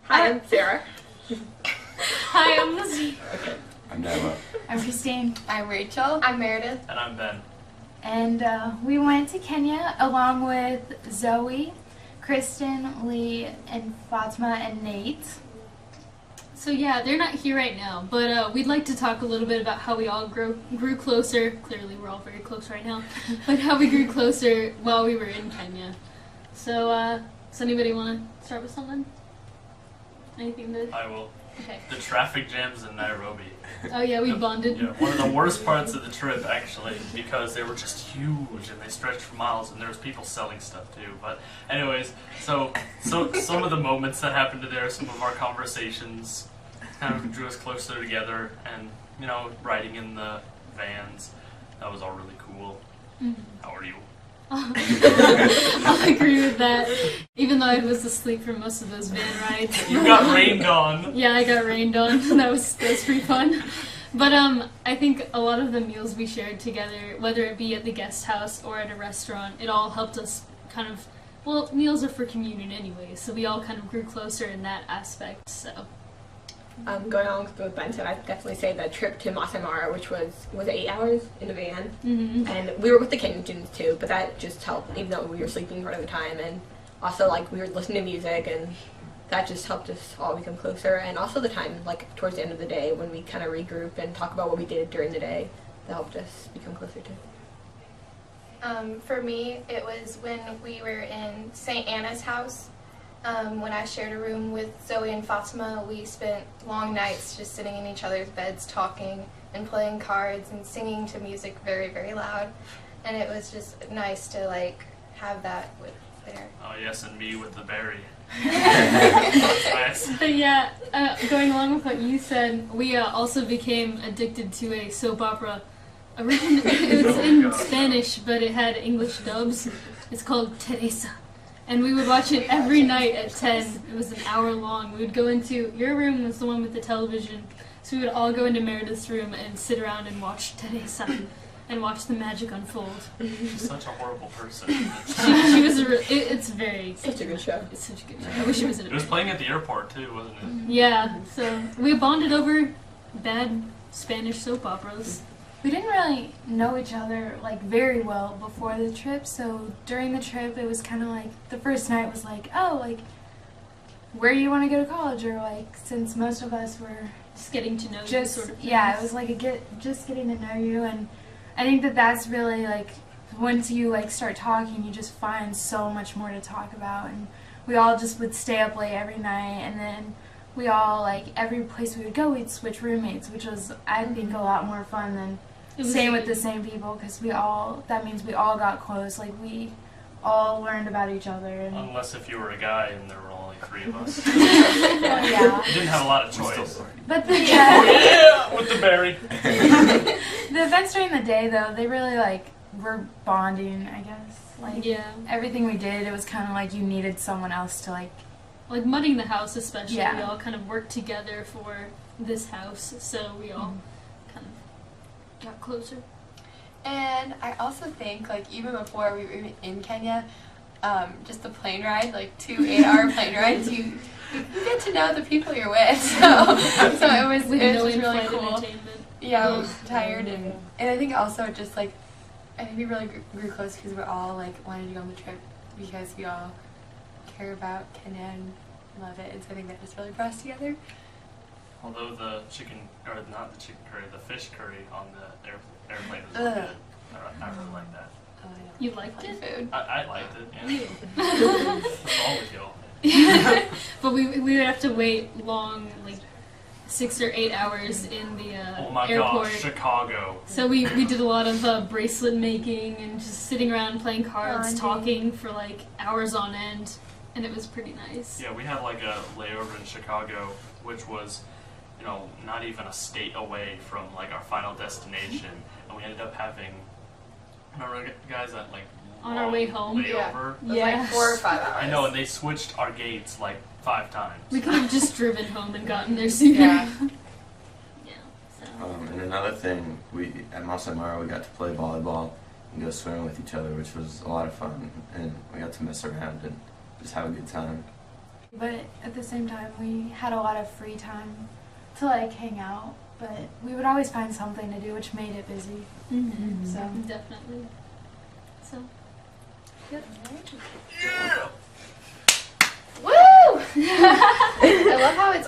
Hi, I'm Sarah. Hi, I'm Lizzie. I'm Noah. I'm Christine. I'm Rachel. I'm Meredith. And I'm Ben. And we went to Kenya along with Zoe, Kristen, Lee, and Fatima, and Nate. So yeah, they're not here right now, but we'd like to talk a little bit about how we all grew closer. Clearly, we're all very close right now, but how we grew closer while we were in Kenya. So, does anybody want to start with something? Anything to? I will. Okay. The traffic jams in Nairobi. Oh yeah, we bonded. Yeah, one of the worst parts of the trip, actually, because they were just huge and they stretched for miles, and there was people selling stuff too. But anyways, so some of the moments that happened there, some of our conversations, kind of drew us closer together, and riding in the vans, that was all really cool. Mm-hmm. How are you? I'll agree with that. Even though I was asleep for most of those van rides. You got rained on. Yeah, I got rained on. That was pretty fun. But I think a lot of the meals we shared together, whether it be at the guest house or at a restaurant, it all helped us kind of. Well, meals are for communion anyway, so we all kind of grew closer in that aspect. So. Going on with what Ben said, I'd definitely say the trip to Masai Mara, which was 8 hours in the van, and we were with the Kenyan students too, but that just helped, even though we were sleeping part of the time, and also we were listening to music, and that just helped us all become closer, and also the time towards the end of the day when we kind of regroup and talk about what we did during the day, that helped us become closer too. For me, it was when we were in St. Anna's house. When I shared a room with Zoe and Fatima, we spent long nights just sitting in each other's beds talking and playing cards and singing to music very, very loud. And it was just nice to have that with there. Oh yes, and me with the berry. Nice. But yeah, going along with what you said, we also became addicted to a soap opera. It was in Spanish, but it had English dubs. It's called Teresa. And we would watch it every night at 10. It was an hour long. We would go into, your room was the one with the television, so we would all go into Meredith's room and sit around and watch Teresa and watch the magic unfold. She's such a horrible person. She was it's very... Such a good show. It's such a good show. I wish it was in a It was playing at the airport too, wasn't it? Yeah, so we bonded over bad Spanish soap operas. We didn't really know each other very well before the trip, so during the trip it was kind of the first night was where do you want to go to college, or since most of us were Just getting to know just you sort of yeah, it was just getting to know you, and I think that's really once you start talking, you just find so much more to talk about, and we all just would stay up late every night, and then we all every place we would go we'd switch roommates, which was I think a lot more fun than staying with the same people, because that means we all got close, we all learned about each other. And Unless if you were a guy and there were only 3 of us. well, yeah. You didn't have a lot of choice. But Oh yeah, with the berry. The events during the day though, they really were bonding, I guess. Yeah. Everything we did, it was kind of you needed someone else to mudding the house especially, Yeah. we all kind of worked together for this house, so we all kind of got closer. And I also think, even before we were in Kenya, just the plane ride, 2 8-hour plane rides, you get to know the people you're with. So it was With no just really in-flight cool. entertainment. Yeah, I was tired, and I think also just I think we really grew close because we're all wanted to go on the trip because we all care about Kenya and love it, and so I think that just really brought us together. Although the fish curry on the airplane was really good. I really like that. Oh, yeah. You liked it? Food. I liked it, yeah. What's wrong with y'all? But we would have to wait long, 6 or 8 hours in the Oh my airport. gosh, Chicago. So we did a lot of bracelet making and just sitting around playing cards, talking for hours on end, and it was pretty nice. Yeah, we had a layover in Chicago, which was, not even a state away from our final destination, and we ended up having, remember guys that On our way home? layover? It was 4 or 5 hours. I know, and they switched our gates 5 times. We could have just driven home and gotten there sooner. Yeah. Yeah, so. And another thing, at Masai Mara we got to play volleyball and go swimming with each other, which was a lot of fun, and we got to mess around and just have a good time. but at the same time, we had a lot of free time to like hang out. But we would always find something to do, which made it busy. Mm-hmm. So Definitely. So, yep. Woo! I love how it's